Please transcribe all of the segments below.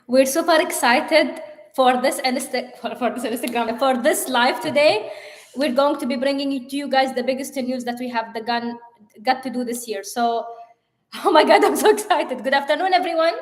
We're super excited for this for this live today. We're going to be bringing to you guys the biggest news that we have got to do this year. So, oh my God, I'm so excited. Good afternoon, everyone.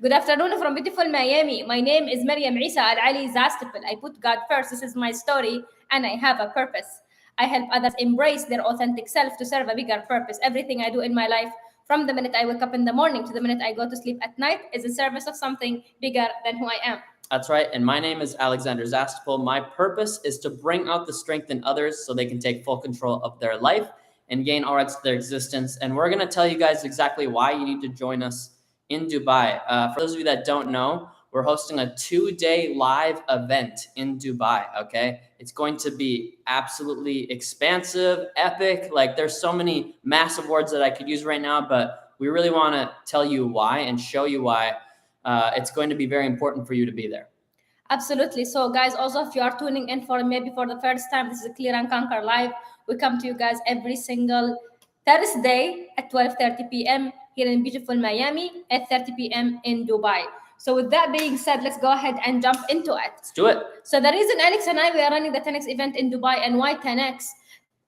Good afternoon from beautiful Miami. My name is Maryam Isa Al Ali Zastipal. I put God first. This is my story, and I have a purpose. I help others embrace their authentic self to serve a bigger purpose. Everything I do in my life, from the minute I wake up in the morning to the minute I go to sleep at night, is a service of something bigger than who I am. That's right. And my name is Alexander Zastipol. My purpose is to bring out the strength in others so they can take full control of their life and gain all rights to their existence. And we're going to tell you guys exactly why you need to join us in Dubai. For those of you that don't know, we're hosting a 2-day live event in Dubai, okay? It's going to be absolutely expansive, epic. Like, there's so many massive words that I could use right now, but we really want to tell you why and show you why it's going to be very important for you to be there. Absolutely. So, guys, also if you are tuning in for maybe for the first time, this is Clear and Conquer Live. We come to you guys every single Thursday at 12:30 p.m. here in beautiful Miami, at 30 p.m. in Dubai. So, with that being said, let's go ahead and jump into it. Let's do it. So, the reason Alex and I we are running the 10x event in Dubai, and why 10x?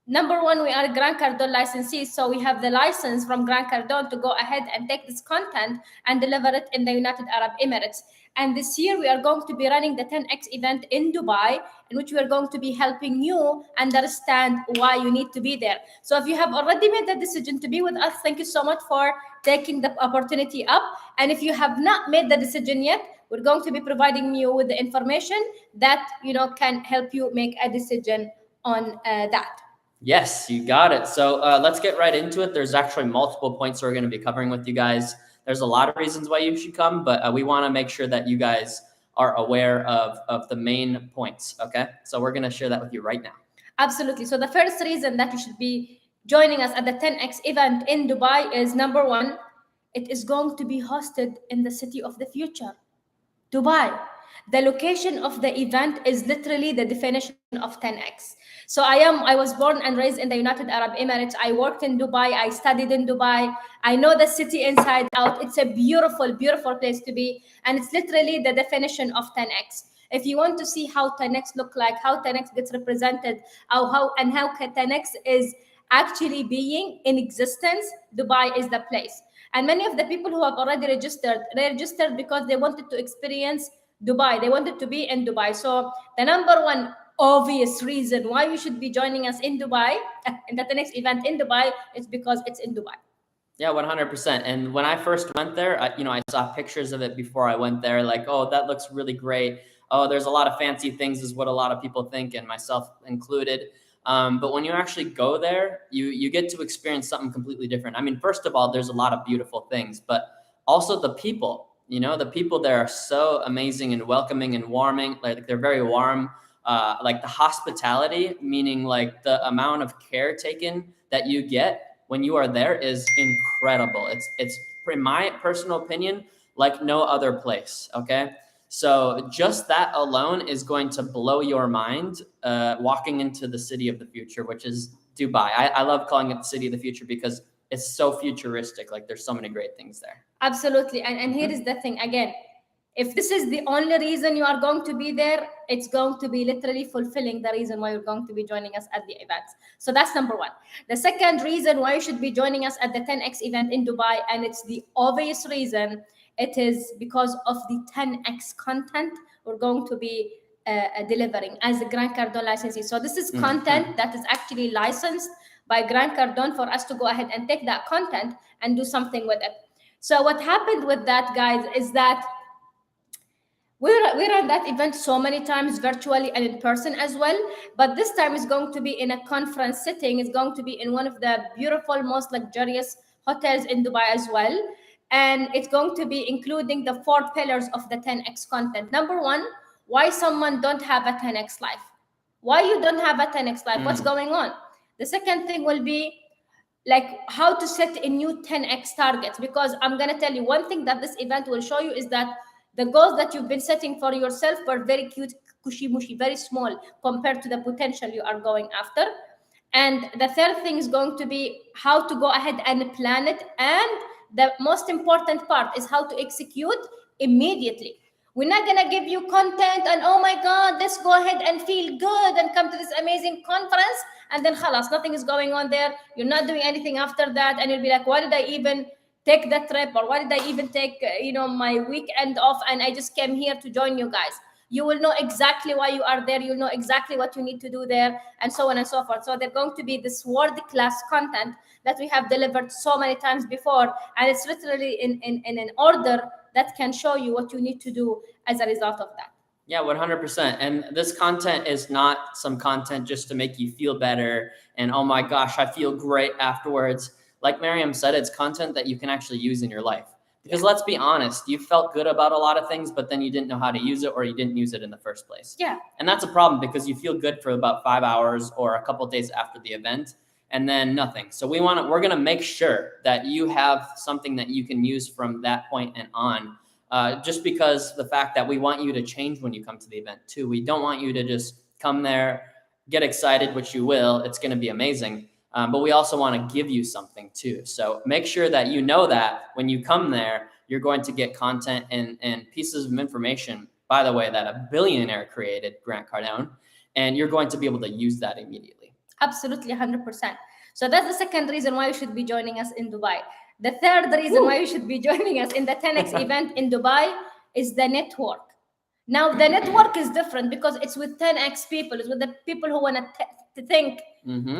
Number one, we are Grant Cardone licensees, so we have the license from Grant Cardone to go ahead and take this content and deliver it in the United Arab Emirates. And this year, we are going to be running the 10x event in Dubai, in which we are going to be helping you understand why you need to be there. So if you have already made the decision to be with us, thank you so much for taking the opportunity up. And if you have not made the decision yet, we're going to be providing you with the information that can help you make a decision on that. Yes, you got it. So let's get right into it. There's actually multiple points we're going to be covering with you guys. There's a lot of reasons why you should come, but we want to make sure that you guys are aware of the main points, okay? So we're going to share that with you right now. Absolutely. So the first reason that you should be joining us at the 10X event in Dubai is, number one, it is going to be hosted in the city of the future, Dubai. The location of the event is literally the definition of 10x. So I was born and raised in the United Arab Emirates. I worked in Dubai. I studied in Dubai. I know the city inside out. It's a beautiful, beautiful place to be. And it's literally the definition of 10x. If you want to see how 10x look like, how 10x gets represented, how 10x is actually being in existence, Dubai is the place. And many of the people who have already registered, they registered because they wanted to experience Dubai. They wanted to be in Dubai. So the number one obvious reason why you should be joining us in Dubai, and at the next event in Dubai, is because it's in Dubai. Yeah, 100%. And when I first went there, I saw pictures of it before I went there. Like, oh, that looks really great. Oh, there's a lot of fancy things, is what a lot of people think, and myself included. But when you actually go there, you get to experience something completely different. I mean, first of all, there's a lot of beautiful things, but also the people. The people there are so amazing and welcoming and warming. Like, they're very warm. Like the hospitality, meaning like the amount of care taken that you get when you are there is incredible. It's in my personal opinion, like no other place. Okay. So just that alone is going to blow your mind, walking into the city of the future, which is Dubai. I love calling it the city of the future because it's so futuristic. Like, there's so many great things there. Absolutely. And here is the thing again. If this is the only reason you are going to be there, it's going to be literally fulfilling the reason why you're going to be joining us at the events. So that's number one. The second reason why you should be joining us at the 10X event in Dubai, and it's the obvious reason, it is because of the 10X content we're going to be delivering as a Grant Cardone licensee. So this is content that is actually licensed by Grant Cardone for us to go ahead and take that content and do something with it. So what happened with that, guys, is that we ran that event so many times virtually and in person as well, but this time is going to be in a conference setting. It's going to be in one of the beautiful, most luxurious hotels in Dubai as well. And it's going to be including the 4 pillars of the 10x content. Number one, why someone don't have a 10x life. Why you don't have a 10x life? What's going on? The second thing will be like how to set a new 10x targets, because I'm going to tell you one thing that this event will show you is that the goals that you've been setting for yourself were very cute, cushy mushy, very small compared to the potential you are going after. And the third thing is going to be how to go ahead and plan it. And the most important part is how to execute immediately. We're not gonna give you content and oh my god, let's go ahead and feel good and come to this amazing conference, and then khalas, nothing is going on there. You're not doing anything after that, and you'll be like, why did I even take that trip, or why did I even take my weekend off, and I just came here to join you guys. You will know exactly why you are there. You'll know exactly what you need to do there, and so on and so forth. So they're going to be this world class content that we have delivered so many times before, and it's literally in an order that can show you what you need to do as a result of that. Yeah, 100%. And this content is not some content just to make you feel better and, oh my gosh, I feel great afterwards. Like Mariam said, it's content that you can actually use in your life. Because let's be honest, you felt good about a lot of things, but then you didn't know how to use it, or you didn't use it in the first place. Yeah. And that's a problem, because you feel good for about 5 hours or a couple of days after the event, and then nothing. So we're going to make sure that you have something that you can use from that point and on. Just because the fact that we want you to change when you come to the event too. We don't want you to just come there, get excited, which you will. It's going to be amazing. But we also want to give you something too. So make sure that you know that when you come there, you're going to get content and pieces of information, by the way, that a billionaire created, Grant Cardone, and you're going to be able to use that immediately. Absolutely, 100%. So that's the second reason why you should be joining us in Dubai. The third reason why you should be joining us in the 10X event in Dubai is the network. Now, the network is different because it's with 10X people. It's with the people who want to think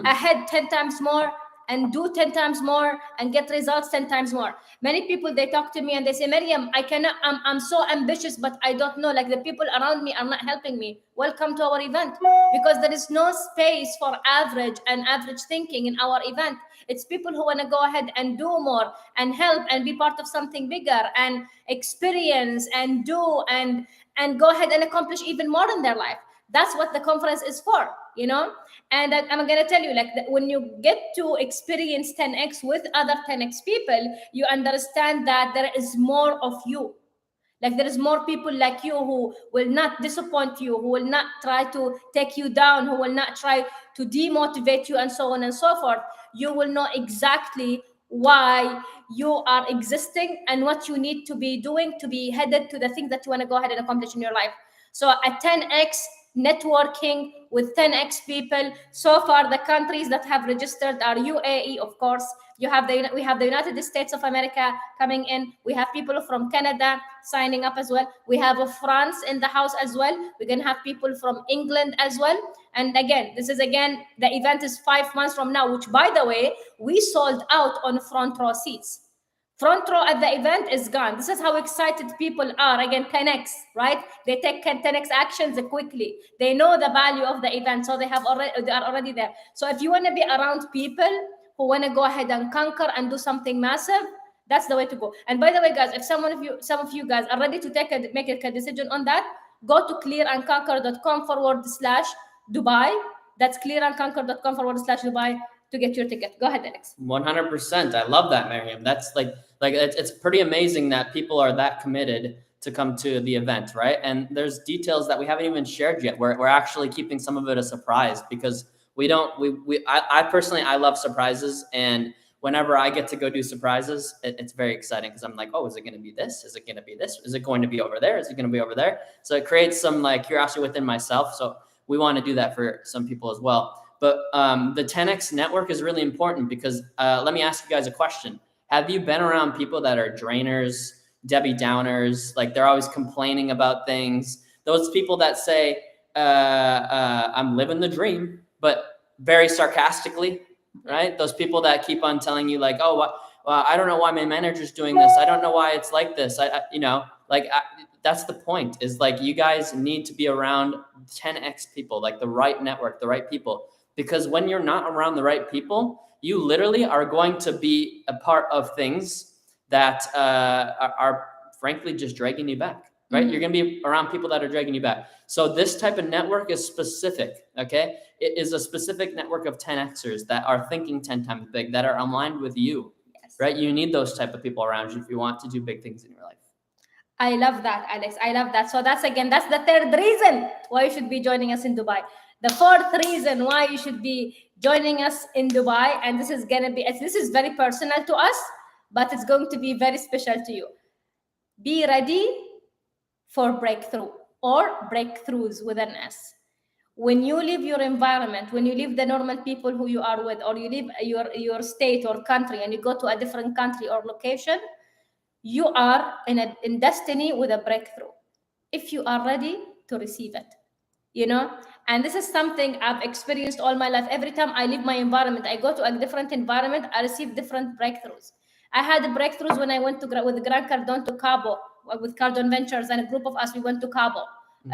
ahead 10 times more and do 10 times more and get results 10 times more. Many people, they talk to me and they say, Mariam, I'm so ambitious, but I don't know, like the people around me are not helping me. Welcome to our event, because there is no space for average and average thinking in our event. It's people who want to go ahead and do more and help and be part of something bigger and experience and do and go ahead and accomplish even more in their life. That's what the conference is for, And I'm going to tell you, when you get to experience 10X with other 10X people, you understand that there is more of you. Like there is more people like you who will not disappoint you, who will not try to take you down, who will not try to demotivate you, and so on and so forth. You will know exactly why you are existing and what you need to be doing to be headed to the things that you want to go ahead and accomplish in your life. So at 10X, networking with 10X people. So far, the countries that have registered are UAE, of course. We have the United States of America coming in. We have people from Canada signing up as well. We have France in the house as well. We're going to have people from England as well. And again, the event is 5 months from now, which, by the way, we sold out on front row seats. Front row at the event is gone. This is how excited people are. Again, 10X, right? They take 10X actions quickly. They know the value of the event, so they are already there. So if you want to be around people who want to go ahead and conquer and do something massive, that's the way to go. And by the way, guys, if some of you guys are ready to make a decision on that, go to clearandconquer.com/Dubai. That's clearandconquer.com/Dubai to get your ticket. Go ahead, Alex. 100%. I love that, Mariam. That's like it's pretty amazing that people are that committed to come to the event, right? And there's details that we haven't even shared yet. We're actually keeping some of it a surprise, because I personally, I love surprises, and whenever I get to go do surprises, it's very exciting, because I'm like, oh, is it going to be this? Is it going to be this? Is it going to be over there? Is it going to be over there? So it creates some curiosity within myself. So we want to do that for some people as well. But the 10X network is really important, because let me ask you guys a question. Have you been around people that are drainers, Debbie Downers, like they're always complaining about things? Those people that say, I'm living the dream, but very sarcastically, right? Those people that keep on telling you like, oh, well, I don't know why my manager's doing this. I don't know why it's like this. That's the point, is like, you guys need to be around 10X people, like the right network, the right people. Because when you're not around the right people, you literally are going to be a part of things that are frankly just dragging you back, right? You're going to be around people that are dragging you back. So this type of network is specific, okay? It is a specific network of 10Xers that are thinking 10 times big, that are aligned with you, right? You need those type of people around you if you want to do big things in your life. I love that, Alex. I love that. So that's the third reason why you should be joining us in Dubai. The fourth reason why you should be joining us in Dubai, and this is very personal to us, but it's going to be very special to you. Be ready for breakthrough or breakthroughs with an S. When you leave your environment, when you leave the normal people who you are with, or you leave your state or country and you go to a different country or location, you are in destiny with a breakthrough if you are ready to receive it. You know, and this is something I've experienced all my life. Every time I leave my environment, I go to a different environment, I receive different breakthroughs. I had breakthroughs when I went to with Grant Cardone to Cabo with Cardone Ventures, and a group of us, we went to Cabo,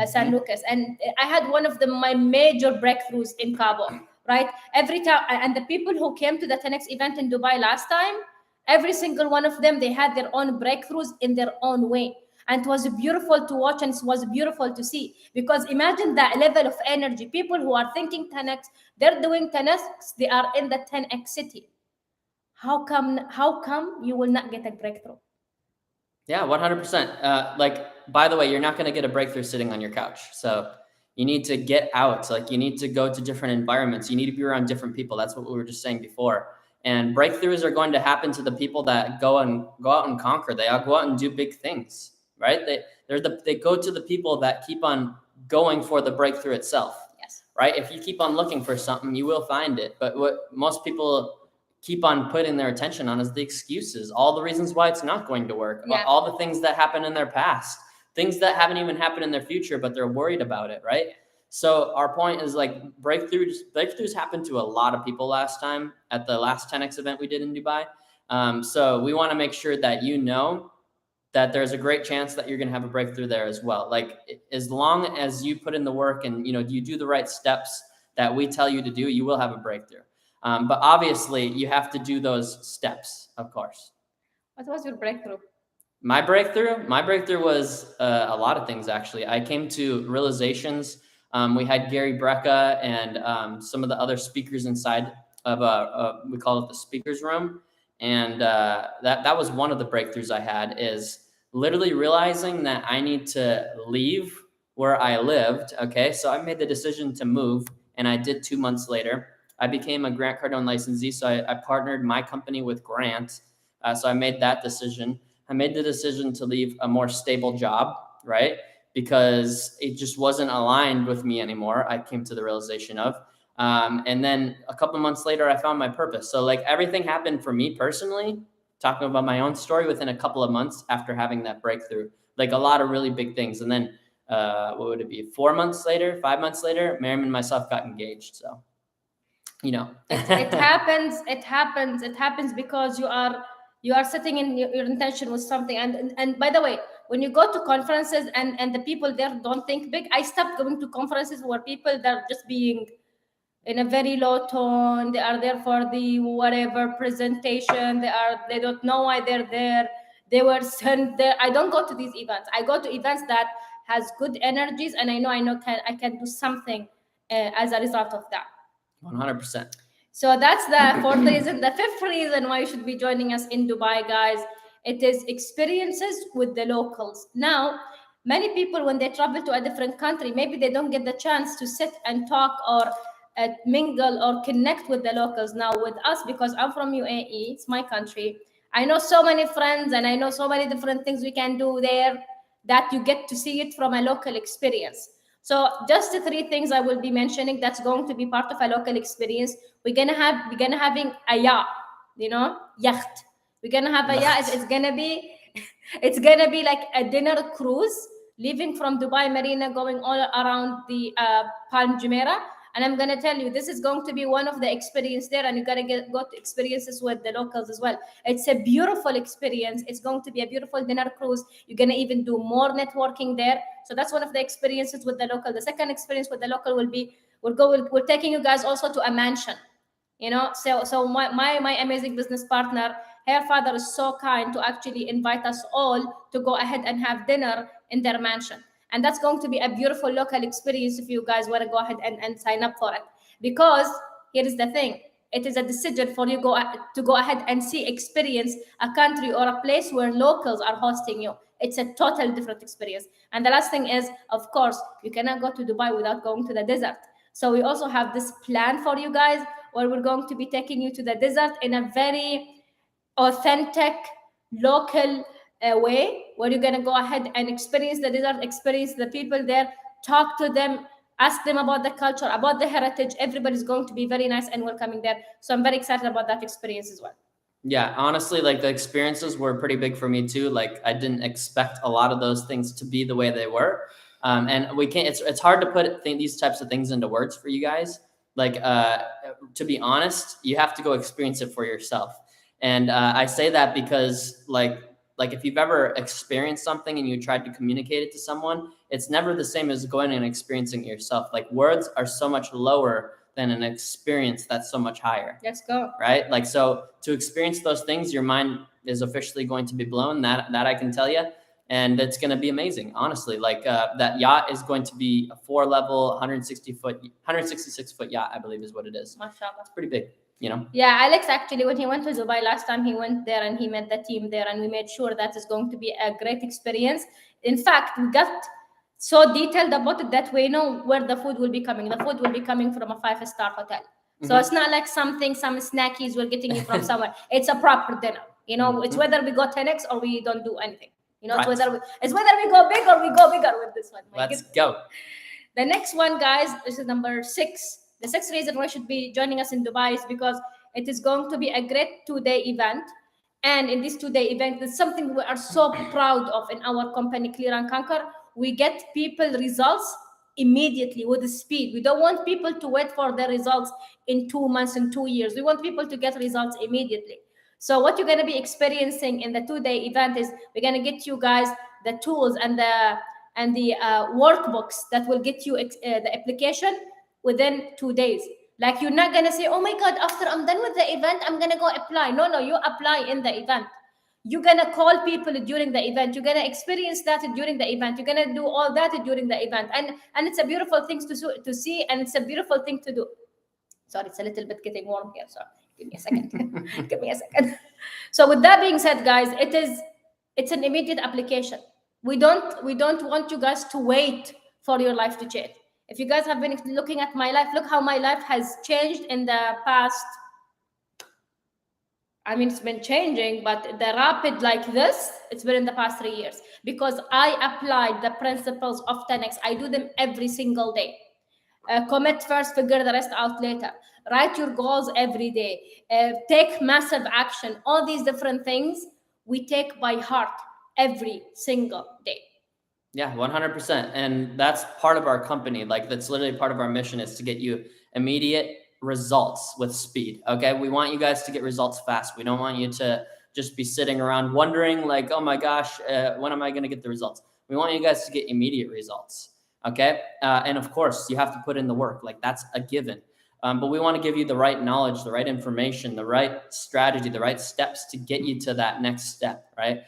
San Lucas, and I had one of my major breakthroughs in Cabo. Right, every time, and the people who came to the 10x event in Dubai last time, every single one of them, they had their own breakthroughs in their own way. And it was beautiful to watch, and it was beautiful to see, because imagine that level of energy. People who are thinking 10x, they're doing 10x, they are in the 10x city. How come you will not get a breakthrough? Yeah, 100%. Like, by the way, you're not going to get a breakthrough sitting on your couch. So you need to get out. Like, you need to go to different environments. You need to be around different people. That's what we were just saying before. And breakthroughs are going to happen to the people that go out and conquer. They all go out and do big things, right? They go to the people that keep on going for the breakthrough itself. Yes. Right? If you keep on looking for something, you will find it. But what most people keep on putting their attention on is the excuses, all the reasons why it's not going to work, all the things that happened in their past, things that haven't even happened in their future, but they're worried about it, right? So our point is, like, breakthroughs happened to a lot of people last time at the last 10x event we did in Dubai. So we want to make sure that you know that there's a great chance that you're going to have a breakthrough there as well. Like, as long as you put in the work and, you do the right steps that we tell you to do, you will have a breakthrough. But obviously, you have to do those steps, of course. What was your breakthrough? My breakthrough was a lot of things, actually. I came to realizations. We had Gary Brecka and some of the other speakers inside of we call it the speakers room. And that was one of the breakthroughs I had, is literally realizing that I need to leave where I lived. Okay, so I made the decision to move, and I did 2 months later. I became a Grant Cardone licensee, so I partnered my company with Grant. So I made that decision. I made the decision to leave a more stable job, right? Because it just wasn't aligned with me anymore, I came to the realization of. And then a couple months later, I found my purpose. So, like, everything happened for me personally, talking about my own story, within a couple of months after having that breakthrough. Like, a lot of really big things. And then, what would it be? 4 months later, 5 months later, Miriam and myself got engaged. So, it happens because you are sitting in your intention with something. And by the way, when you go to conferences and the people there don't think big, I stopped going to conferences where people, they're just being in a very low tone. They are there for the whatever presentation. They don't know why they're there. They were sent there. I don't go to these events. I go to events that has good energies, and I can do something as a result of that. 100%. So that's the fourth reason. The fifth reason why you should be joining us in Dubai, guys, it is experiences with the locals. Now, many people, when they travel to a different country, maybe they don't get the chance to sit and talk or mingle or connect with the locals. Now, with us, because I'm from UAE, it's my country, I know so many friends and I know so many different things we can do there that you get to see it from a local experience. So just the three things I will be mentioning that's going to be part of a local experience. We're gonna having a yacht, yacht. We're gonna have a yacht. It's gonna be like a dinner cruise, leaving from Dubai Marina, going all around the Palm Jumeirah. And I'm gonna tell you, this is going to be one of the experience there, and you're gonna go to experiences with the locals as well. It's a beautiful experience. It's going to be a beautiful dinner cruise. You're gonna even do more networking there. So that's one of the experiences with the local. The second experience with the local will be we're taking you guys also to a mansion. So my amazing business partner, her father is so kind to actually invite us all to go ahead and have dinner in their mansion. And that's going to be a beautiful local experience if you guys want to go ahead and sign up for it. Because here is the thing. It is a decision for you to go ahead and experience a country or a place where locals are hosting you. It's a total different experience. And the last thing is, of course, you cannot go to Dubai without going to the desert. So we also have this plan for you guys where we're going to be taking you to the desert in a very authentic, local way where you're going to go ahead and experience the desert, experience the people there, talk to them, ask them about the culture, about the heritage. Everybody's going to be very nice and welcoming there. So I'm very excited about that experience as well. Yeah, honestly, like the experiences were pretty big for me too. Like I didn't expect a lot of those things to be the way they were. And we can't, it's hard to put these types of things into words for you guys. Like, to be honest, you have to go experience it for yourself. And I say that because like if you've ever experienced something and you tried to communicate it to someone, it's never the same as going and experiencing it yourself. Like words are so much lower than an experience that's so much higher. Let's go. Right? Like, so to experience those things, your mind is officially going to be blown. That I can tell you. And it's going to be amazing, honestly. Like that yacht is going to be a 4-level, 166-foot yacht, I believe is what it is. MashaAllah. It's pretty big, you know? Yeah, Alex, actually, when he went to Dubai last time, he went there and he met the team there, and we made sure that it's going to be a great experience. In fact, we got so detailed about it that we know where the food will be coming. The food will be coming from a 5-star hotel. So it's not like some snackies we're getting it from somewhere. It's a proper dinner. You know, it's whether we go 10x or we don't do anything. You know, Right. it's whether we go big or we go bigger with this one. Let's go. The next one, guys, this is number 6. The 6th reason why you should be joining us in Dubai is because it is going to be a great 2-day event. And in this 2-day event, there's something we are so proud of in our company, Clear and Conquer. We get people results immediately with the speed. We don't want people to wait for their results in 2 months and 2 years. We want people to get results immediately. So what you're going to be experiencing in the 2-day event is we're going to get you guys the tools and the workbooks that will get you the application within 2 days. Like you're not going to say, oh my God, after I'm done with the event, I'm going to go apply. No, you apply in the event. You're going to call people during the event. You're going to experience that during the event. You're going to do all that during the event. And it's a beautiful thing to see, and it's a beautiful thing to do. Sorry, it's a little bit getting warm here, so give me a second. Give me a second. So with that being said, guys, it's an immediate application. We don't want you guys to wait for your life to change. If you guys have been looking at my life, look how my life has changed in the past. I mean, it's been changing, but the rapid like this, it's been in the past 3 years because I applied the principles of 10x. I do them every single day. Commit first, figure the rest out later. Write your goals every day. Take massive action. All these different things we take by heart every single day. Yeah, 100%. And that's part of our company. Like that's literally part of our mission is to get you immediate results with speed. Okay. We want you guys to get results fast. We don't want you to just be sitting around wondering like, oh my gosh, when am I going to get the results? We want you guys to get immediate results. Okay. And of course you have to put in the work. Like that's a given. But we want to give you the right knowledge, the right information, the right strategy, the right steps to get you to that next step. Right.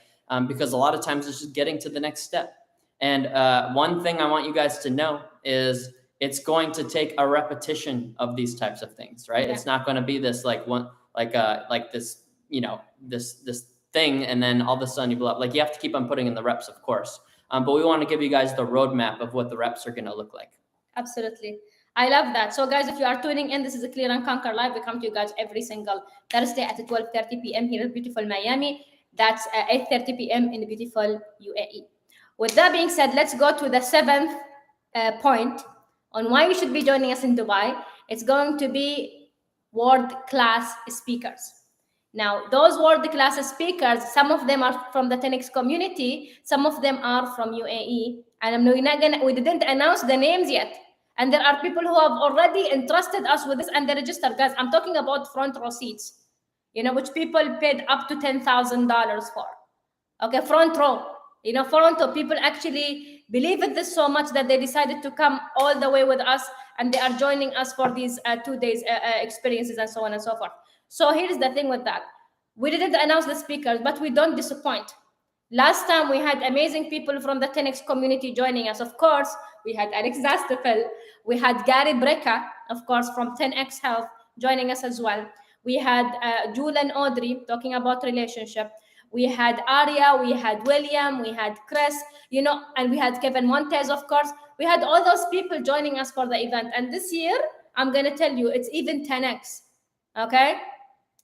Because a lot of times it's just getting to the next step. And one thing I want you guys to know is it's going to take a repetition of these types of things, right? Yeah. It's not going to be this like this, you know, this thing, and then all of a sudden you blow up. Like you have to keep on putting in the reps, of course. But we want to give you guys the roadmap of what the reps are going to look like. Absolutely. I love that. So guys, if you are tuning in, this is a Clear and Conquer Live. We come to you guys every single Thursday at 12:30 p.m. here in beautiful Miami. That's 8:30 p.m. in beautiful UAE. With that being said, let's go to the 7th point on why you should be joining us in Dubai. It's going to be world-class speakers. Now, those world-class speakers, some of them are from the 10x community, some of them are from UAE, and we didn't announce the names yet. And there are people who have already entrusted us with this and they registered. Guys, I'm talking about front row seats, you know, which people paid up to $10,000 for. Okay, front row. You know, front row, people actually believe in this so much that they decided to come all the way with us, and they are joining us for these 2 days experiences and so on and so forth. So here's the thing with that. We didn't announce the speakers, but we don't disappoint. Last time we had amazing people from the 10x community joining us. Of course, we had Alex Zastafel. We had Gary Brecka, of course, from 10x Health joining us as well. We had Julian Audrey talking about relationship. We had Aria, we had William, we had Chris, you know, and we had Kevin Montez, of course. We had all those people joining us for the event. And this year, I'm going to tell you, it's even 10x, okay?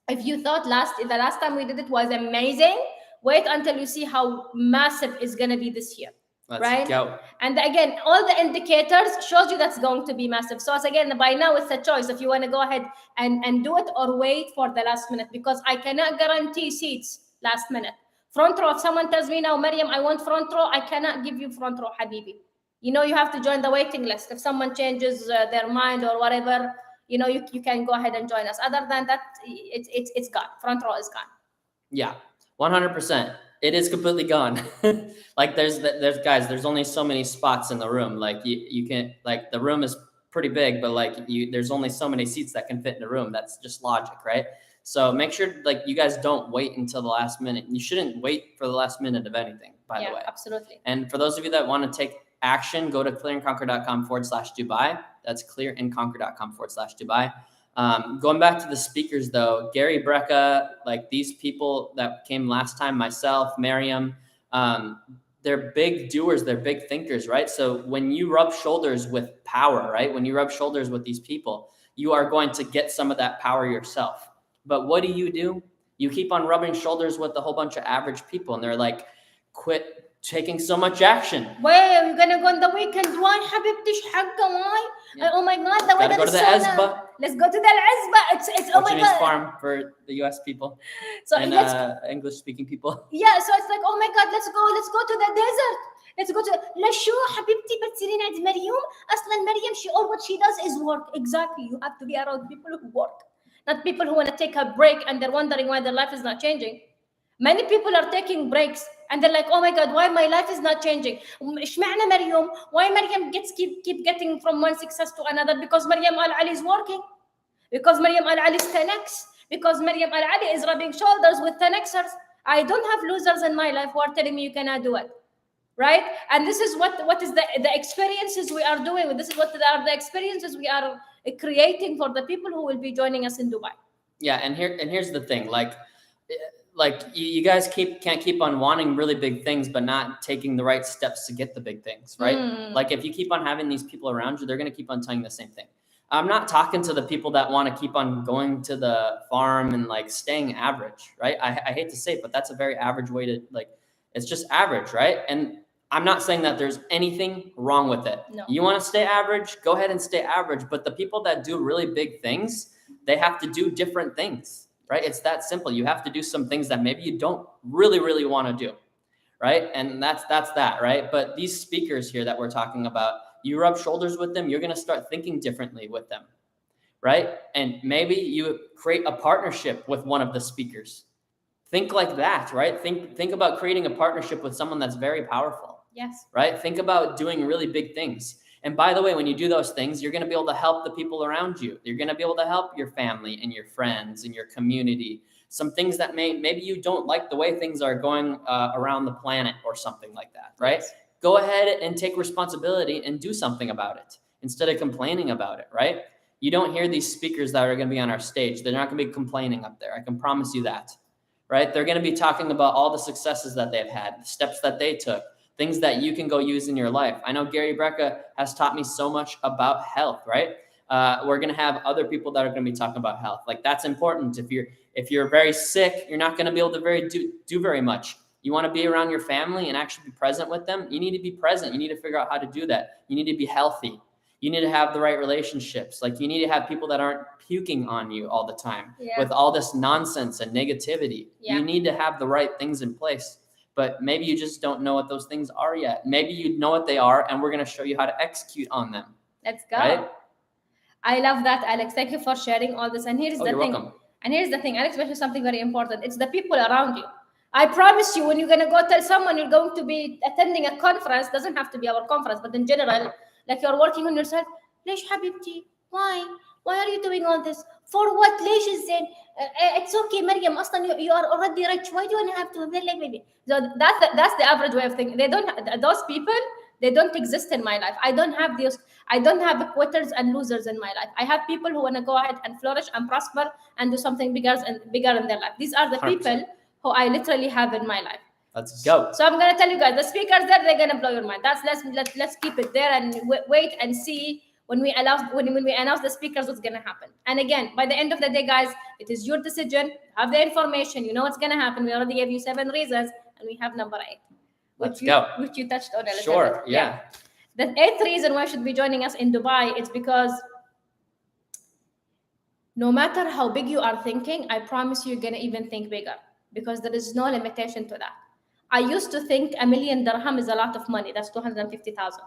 If you thought the last time we did it was amazing, Wait until you see how massive is going to be this year. Let's Right? go. And again, all the indicators shows you that's going to be massive. So as again, by now it's a choice if you want to go ahead and do it or wait for the last minute, because I cannot guarantee seats last minute. Front row, if someone tells me now, Maryam, I want front row, I cannot give you front row, Habibi. You know, you have to join the waiting list. If someone changes their mind or whatever, you know, you can go ahead and join us. Other than that, it's gone. Front row is gone. Yeah, 100%. It is completely gone. Like there's guys, there's only so many spots in the room. Like you can, like the room is pretty big, but like there's only so many seats that can fit in a room. That's just logic, right? So make sure like you guys don't wait until the last minute. You shouldn't wait for the last minute of anything, by the way. Absolutely. And for those of you that want to take action, go to clearandconquer.com/Dubai. That's clearandconquer.com/Dubai. Going back to the speakers though, Gary Brecka, like these people that came last time, myself, Maryam, they're big doers, they're big thinkers, right? So when you rub shoulders with power, right? When you rub shoulders with these people, you are going to get some of that power yourself. But what do? You keep on rubbing shoulders with a whole bunch of average people, and they're like, quit taking so much action. Wait, we're gonna go on the weekend. Why, حبيبتي حقة? Why? Yeah. Oh my God, the weather Gotta go to is the so Ezba. nice. Let's go to the Ezba. It's oh Which my means God. farm for the US people So and let's English speaking people. yeah. So it's like, oh my God, let's go to the desert. Let's go to لا شو حبيبتي بتصيرين عند مريم. أصلا مريم, she all what she does is work. Exactly. You have to be around people who work, not people who want to take a break and they're wondering why their life is not changing. Many people are taking breaks and they're like, oh my God, why my life is not changing? اشمعنى مريم? Why Maryam keep getting from one success to another? Because Maryam Al Ali is working. Because Maryam Al Ali is 10x. Because Maryam Al Ali is rubbing shoulders with 10xers. I don't have losers in my life who are telling me you cannot do it. Right? And this is what is the experiences we are doing. This is what are the experiences we are creating for the people who will be joining us in Dubai. Yeah, and here's the thing, like you guys can't keep on wanting really big things but not taking the right steps to get the big things, right? Like if you keep on having these people around you, they're going to keep on telling the same thing. I'm not talking to the people that want to keep on going to the farm and like staying average, right? I hate to say it, but that's a very average way to, like, it's just average, right? And I'm not saying that there's anything wrong with it. No. You want to stay average, go ahead and stay average. But the people that do really big things, they have to do different things, right? It's that simple. You have to do some things that maybe you don't really want to do, right? And that's that, right? But these speakers here that we're talking about, you rub shoulders with them, you're going to start thinking differently with them, right? And maybe you create a partnership with one of the speakers. Think like that, right? Think about creating a partnership with someone that's very powerful. Yes. Right? Think about doing really big things. And by the way, when you do those things, you're going to be able to help the people around you. You're going to be able to help your family and your friends and your community. Some things that maybe you don't like the way things are going around the planet or something like that, right? Yes. Go ahead and take responsibility and do something about it instead of complaining about it, right? You don't hear these speakers that are going to be on our stage. They're not going to be complaining up there. I can promise you that, right? They're going to be talking about all the successes that they've had, the steps that they took, things that you can go use in your life. I know Gary Brecka has taught me so much about health, right? We're going to have other people that are going to be talking about health. Like that's important. If you're very sick, you're not going to be able to do very much. You want to be around your family and actually be present with them. You need to be present. You need to figure out how to do that. You need to be healthy. You need to have the right relationships. Like you need to have people that aren't puking on you all the time with all this nonsense and negativity. Yeah. You need to have the right things in place. But maybe you just don't know what those things are yet. Maybe you know what they are, and we're going to show you how to execute on them. Let's go. Right? I love that, Alex. Thank you for sharing all this. And here's the you're thing. welcome. And here's the thing. Alex mentioned something very important. It's the people around you. I promise you, when you're going to go tell someone you're going to be attending a conference, doesn't have to be our conference, but in general, like you're working on yourself. ليش حبيبتي? Why? Why are you doing all this? For what? ليش الزين? It's okay, Maryam. أصلاً you are already rich. Why do you have to? So that's the average way of thinking. Those people, they don't exist in my life. I don't have quitters and losers in my life. I have people who want to go ahead and flourish and prosper and do something bigger in their life. These are the 100%. people who I literally have in my life. Let's go. So I'm gonna tell you guys, the speakers there, they're gonna blow your mind. Let's keep it there and wait and see when we announce the speakers, what's going to happen. And again, by the end of the day, guys, it is your decision. Have the information, you know what's going to happen. We already gave you 7 reasons, and we have number 8, Let's go. which you touched on a little Sure, bit. yeah. The 8th reason why you should be joining us in Dubai is because no matter how big you are thinking, I promise you're going to even think bigger, because there is no limitation to that. I used to think $1 million dirham is a lot of money. That's $250,000,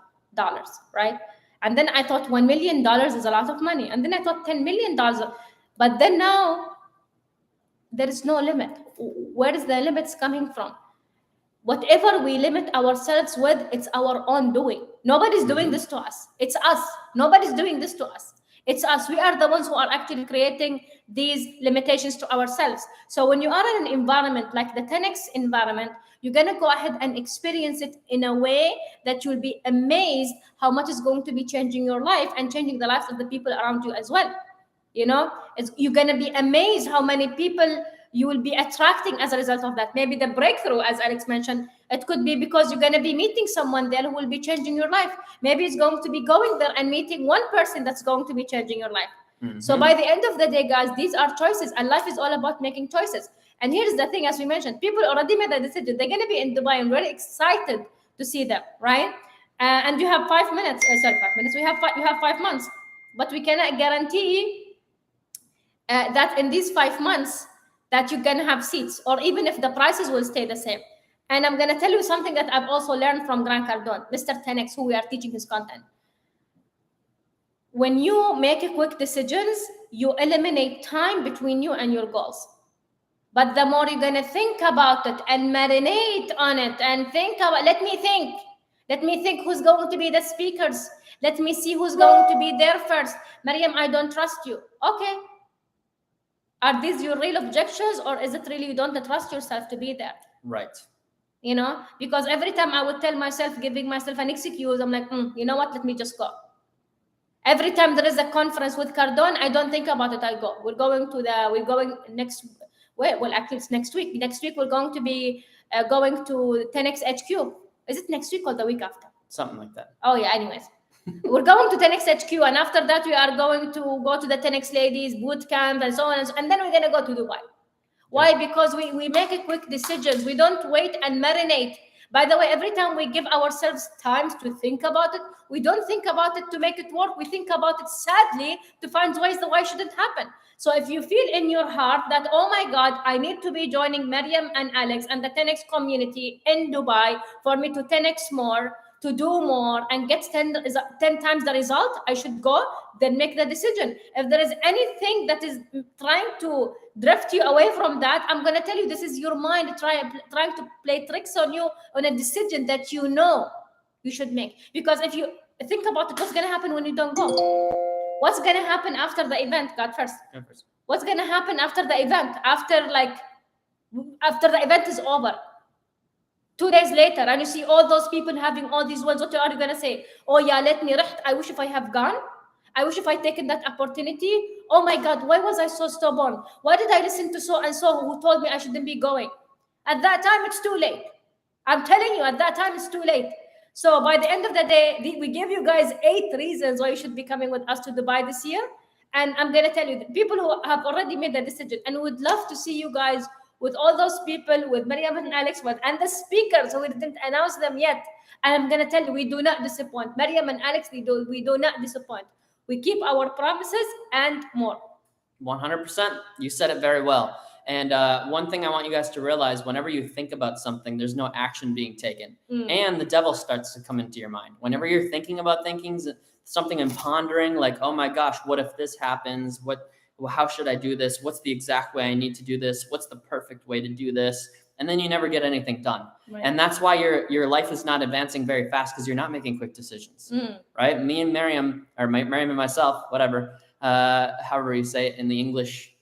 right? And then I thought $1 million is a lot of money. And then I thought $10 million. But then now there is no limit. Where is the limits coming from? Whatever we limit ourselves with, it's our own doing. Nobody's doing this to us. It's us. Nobody's doing this to us. It's us. We are the ones who are actually creating these limitations to ourselves. So when you are in an environment like the 10X environment, you're going to go ahead and experience it in a way that you'll be amazed how much is going to be changing your life and changing the lives of the people around you as well. You know, you're going to be amazed how many people you will be attracting as a result of that. Maybe the breakthrough, as Alex mentioned, it could be because you're going to be meeting someone there who will be changing your life. Maybe it's going to be going there and meeting one person that's going to be changing your life. So by the end of the day, guys, these are choices, and life is all about making choices. And here's the thing, as we mentioned, people already made a decision. They're going to be in Dubai and very excited to see them, right? And you have 5 minutes. Sorry, 5 minutes. You have 5 months, but we cannot guarantee that in these 5 months that you're going to have seats, or even if the prices will stay the same. And I'm going to tell you something that I've also learned from Grant Cardone, Mr. 10X, who we are teaching his content. When you make quick decisions, you eliminate time between you and your goals. But the more you're going to think about it and marinate on it and think about, let me think who's going to be the speakers. Let me see who's going to be there first. Mariam, I don't trust you. Okay. Are these your real objections, or is it really you don't trust yourself to be there? Right. You know, because every time I would tell myself, giving myself an excuse, I'm like, you know what, let me just go. Every time there is a conference with Cardone, I don't think about it, I go. We're going next, well, actually it's next week. Next week we're going to be going to 10X HQ. Is it next week or the week after? Something like that. Oh yeah, anyways. We're going to 10X HQ, and after that we are going to go to the 10X ladies boot camp and so on, and then we're going to go to Dubai. Why? Because we make a quick decisions. We don't wait and marinate. By the way, every time we give ourselves time to think about it, we don't think about it to make it work. We think about it, sadly, to find ways that why shouldn't happen. So if you feel in your heart that, oh my God, I need to be joining Mariam and Alex and the 10X community in Dubai for me to 10X more, to do more and get 10 times the result, I should go, then make the decision. If there is anything that is trying to drift you away from that, I'm going to tell you, this is your mind trying to play tricks on you on a decision that you know you should make. Because if you think about it, what's going to happen when you don't go? What's going to happen after the event? God first. What's going to happen after the event? After the event is over, 2 days later, and you see all those people having all these ones, what are you going to say? Oh yeah, let me rest. I wish if I have gone. I wish if I taken that opportunity. Oh my God, why was I so stubborn? Why did I listen to so and so who told me I shouldn't be going? At that time, it's too late. I'm telling you, at that time, it's too late. So by the end of the day, we give you guys 8 reasons why you should be coming with us to Dubai this year. And I'm going to tell you, the people who have already made the decision, and would love to see you guys with all those people, with Mariam and Alex, and the speakers who we didn't announce them yet. And I'm going to tell you, we do not disappoint. Mariam and Alex, we do not disappoint. We keep our promises and more. 100%. You said it very well. And one thing I want you guys to realize, whenever you think about something, there's no action being taken. And the devil starts to come into your mind. Whenever you're thinking about something and pondering, like, oh my gosh, what if this happens? How should I do this? What's the exact way I need to do this? What's the perfect way to do this? And then you never get anything done. Right. And that's why your life is not advancing very fast, because you're not making quick decisions, right? Me and Mariam, or Mariam and myself, whatever, however you say it in the English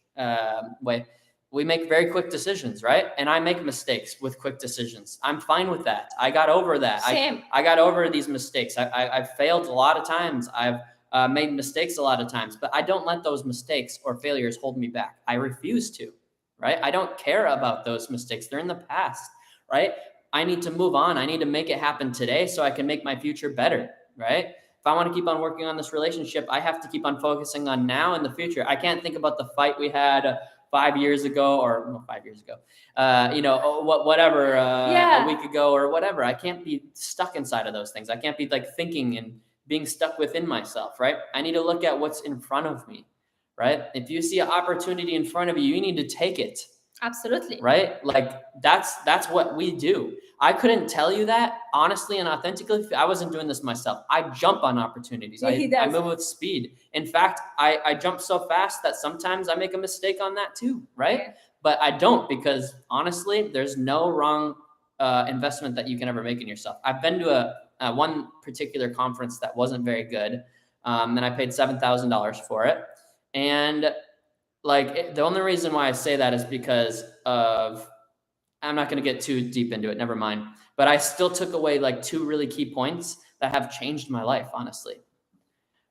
way, we make very quick decisions, right? And I make mistakes with quick decisions. I'm fine with that. I got over that. Same. I got over these mistakes. I've failed a lot of times. I've made mistakes a lot of times, but I don't let those mistakes or failures hold me back. I refuse to, right? I don't care about those mistakes. They're in the past, right? I need to move on. I need to make it happen today so I can make my future better, right? If I want to keep on working on this relationship, I have to keep on focusing on now and the future. I can't think about the fight we had 5 years ago, or no, 5 years ago, whatever, a week ago or whatever. I can't be stuck inside of those things. I can't be like thinking and being stuck within myself, right? I need to look at what's in front of me, right? If you see an opportunity in front of you, you need to take it. Absolutely. Right? Like that's what we do. I couldn't tell you that honestly and authentically if I wasn't doing this myself. I jump on opportunities. I move with speed. In fact, I jump so fast that sometimes I make a mistake on that too, right? Yeah. But I don't, because honestly, there's no wrong investment that you can ever make in yourself. I've been to a one particular conference that wasn't very good, and I paid $7,000 for it. And the only reason why I say that is because of, I'm not going to get too deep into it, never mind. But I still took away like 2 really key points that have changed my life, honestly.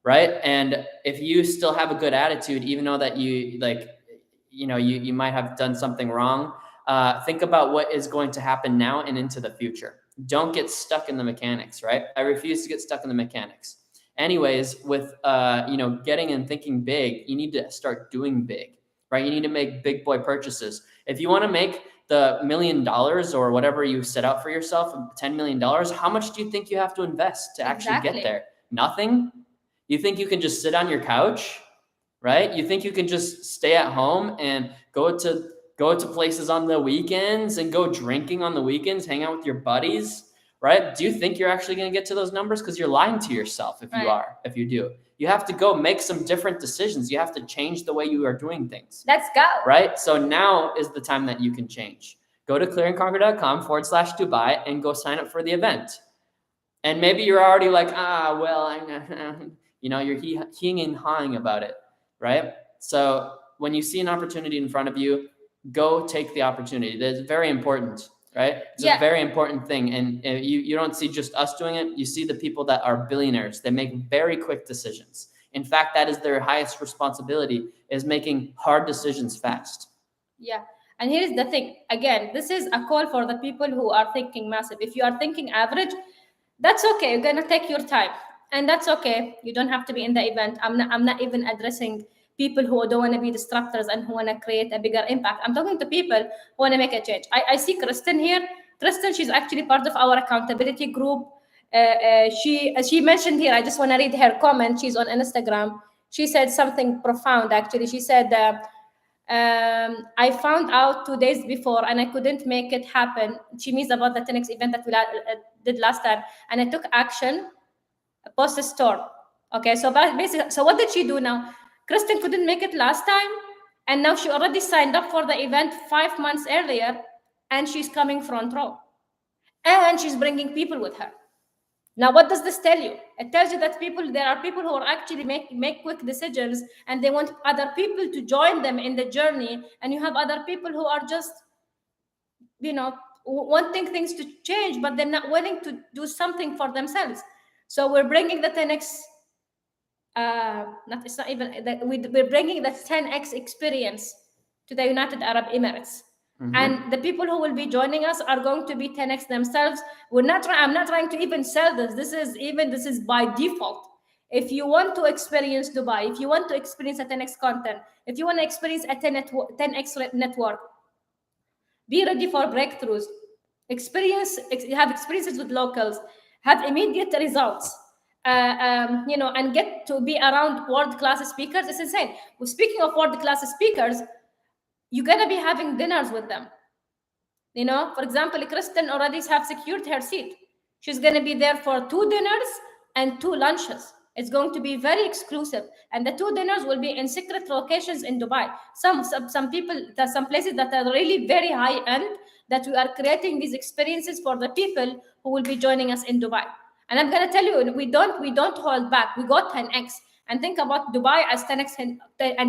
Right? And if you still have a good attitude, even though that you might have done something wrong, think about what is going to happen now and into the future. Don't get stuck in the mechanics, right? I refuse to get stuck in the mechanics. Anyways, with getting and thinking big, you need to start doing big, right? You need to make big boy purchases. If you want to make the $1 million or whatever you set out for yourself, $10 million, how much do you think you have to invest to actually get there? Nothing. You think you can just sit on your couch, right? You think you can just stay at home and go to places on the weekends and go drinking on the weekends, hang out with your buddies, right? Do you think you're actually going to get to those numbers? Because you're lying to yourself if you do. You have to go make some different decisions. You have to change the way you are doing things. Let's go. Right? So now is the time that you can change. Go to clearandconquer.com/Dubai and go sign up for the event. And maybe you're already like, you're heeing and hawing about it, right? So when you see an opportunity in front of you, go take the opportunity. That's very important. Right? It's a very important thing. And you don't see just us doing it. You see the people that are billionaires. They make very quick decisions. In fact, that is their highest responsibility, is making hard decisions fast. Yeah. And here's the thing. Again, this is a call for the people who are thinking massive. If you are thinking average, that's okay. You're going to take your time. And that's okay. You don't have to be in the event. I'm not even addressing people who don't want to be disruptors and who want to create a bigger impact. I'm talking to people who want to make a change. I see Kristen here. Kristen, she's actually part of our accountability group. She mentioned here, I just want to read her comment. She's on Instagram. She said something profound, actually. She said, I found out 2 days before and I couldn't make it happen. She means about the 10X event that we did last time. And I took action, post a store. Okay, so basically, so what did she do now? Kristen couldn't make it last time, and now she already signed up for the event 5 months earlier, and she's coming front row. And she's bringing people with her. Now, what does this tell you? It tells you that there are people who are actually make quick decisions, and they want other people to join them in the journey, and you have other people who are just, wanting things to change, but they're not willing to do something for themselves. So we're bringing the 10X we're bringing the 10X experience to the United Arab Emirates. Mm-hmm. And the people who will be joining us are going to be 10X themselves. I'm not trying to even sell this. This is by default. If you want to experience Dubai, if you want to experience a 10X content, if you want to experience a 10X network, be ready for breakthroughs. Have experiences with locals, have immediate results. And get to be around world-class speakers. It's insane. Well, speaking of world-class speakers, you're going to be having dinners with them. For example, Kristen already have secured her seat. She's going to be there for 2 dinners and 2 lunches. It's going to be very exclusive. And the 2 dinners will be in secret locations in Dubai. Some places that are really very high-end, that we are creating these experiences for the people who will be joining us in Dubai. And I'm going to tell you, we don't hold back. We got 10X. And think about Dubai as 10X and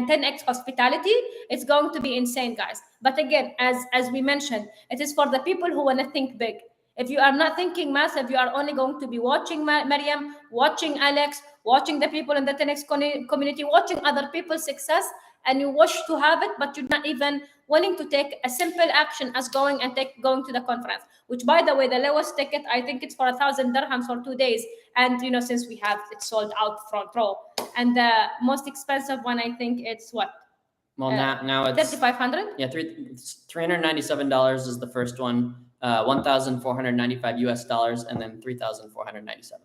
10X hospitality. It's going to be insane, guys. But again, as we mentioned, it is for the people who want to think big. If you are not thinking massive, you are only going to be watching Mariam, watching Alex, watching the people in the 10X community, watching other people's success, and you wish to have it, but you're not even willing to take a simple action as going to the conference, which, by the way, the lowest ticket, I think it's for 1,000 dirhams for 2 days. And, since we have it sold out front row. And the most expensive one, I think it's what? Well, now it's 3,500. Yeah, $397 is the first one, $1,495 US, and then $3,497.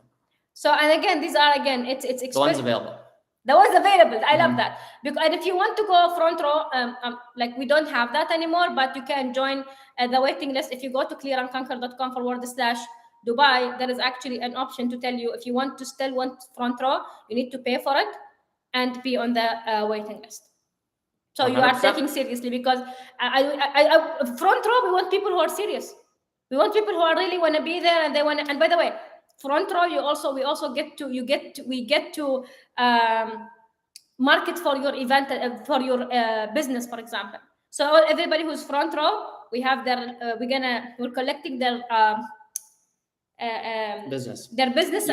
So, and again, these are it's expensive. The ones available. The ones available. I love that. And if you want to go front row, like we don't have that anymore, but you can join the waiting list. If you go to clearandconquer.com/Dubai, there is actually an option to tell you if you still want front row, you need to pay for it and be on the waiting list. So 100%. You are taking seriously, because I front row, we want people who are serious. We want people who are really want to be there, and they want to. And by the way, front row, we get to market for your event, for your business, for example. So everybody who's front row, we have we're collecting their business, their business,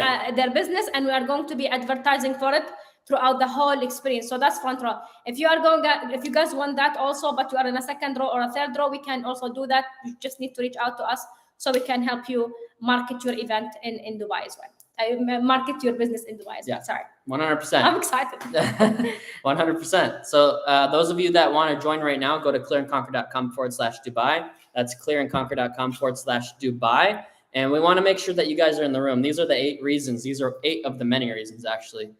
and we are going to be advertising for it throughout the whole experience. So that's front row. If you guys want that also, but you are in a second row or a third row, we can also do that. You just need to reach out to us so we can help you market your event in Dubai as well. Market your business in Dubai as well. Sorry. 100%. I'm excited. 100%. So those of you that want to join right now, go to clearandconquer.com/Dubai. That's clearandconquer.com/Dubai. And we want to make sure that you guys are in the room. These are the 8 reasons. These are 8 of the many reasons, actually.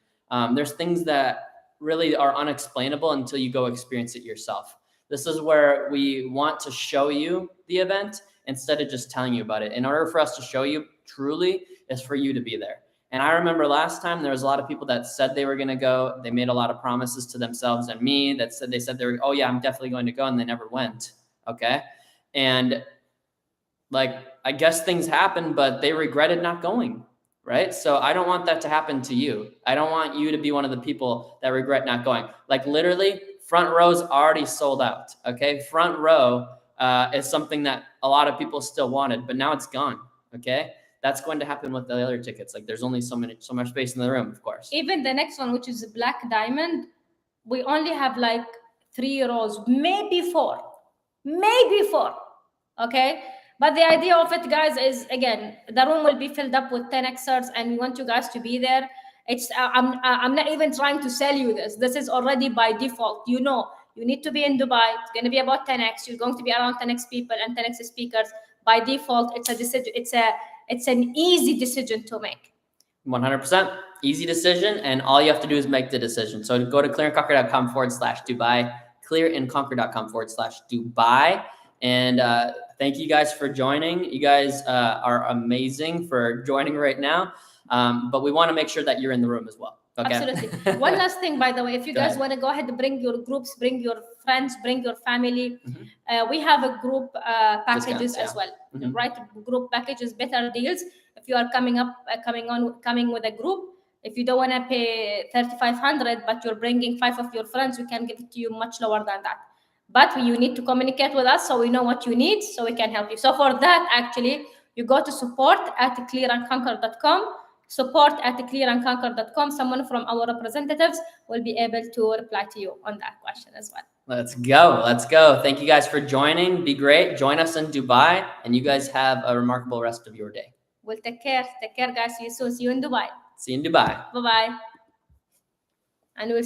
There's things that really are unexplainable until you go experience it yourself. This is where we want to show you the event instead of just telling you about it. In order for us to show you truly is for you to be there. And I remember last time there was a lot of people that said they were going to go. They made a lot of promises to themselves and me that said they were, oh yeah, I'm definitely going to go. And they never went. Okay. And I guess things happened, but they regretted not going. Right? So I don't want that to happen to you. I don't want you to be one of the people that regret not going. Literally, front row's already sold out. Okay. Front row is something that a lot of people still wanted, but now it's gone. Okay. That's going to happen with the other tickets. There's only so much space in the room, of course. Even the next one, which is Black Diamond, we only have 3 rows, maybe 4. Okay. But the idea of it, guys, is, again, the room will be filled up with 10Xers, and we want you guys to be there. I'm not even trying to sell you this. This is already by default. You need to be in Dubai. It's going to be about 10X. You're going to be around 10X people and 10X speakers. By default, it's a decision. It's an easy decision to make. 100% easy decision, and all you have to do is make the decision. So go to clearandconquer.com/Dubai, clearandconquer.com/Dubai, and thank you guys for joining. You guys are amazing for joining right now. But we want to make sure that you're in the room as well. Okay? Absolutely. One last thing, by the way, if you guys want to go ahead and bring your groups, bring your friends, bring your family, we have a group packages as well. Right? Group packages, better deals. If you are coming with a group, if you don't want to pay 3,500, but you're bringing 5 of your friends, we can give it to you much lower than that. But you need to communicate with us so we know what you need, so we can help you. So for that, actually, you go to support@clearandconquer.com, support@clearandconquer.com. Someone from our representatives will be able to reply to you on that question as well. Let's go. Thank you guys for joining. Be great. Join us in Dubai, and you guys have a remarkable rest of your day. Well, take care, guys. See you soon. See you in Dubai. See you in Dubai. Bye-bye. And we'll see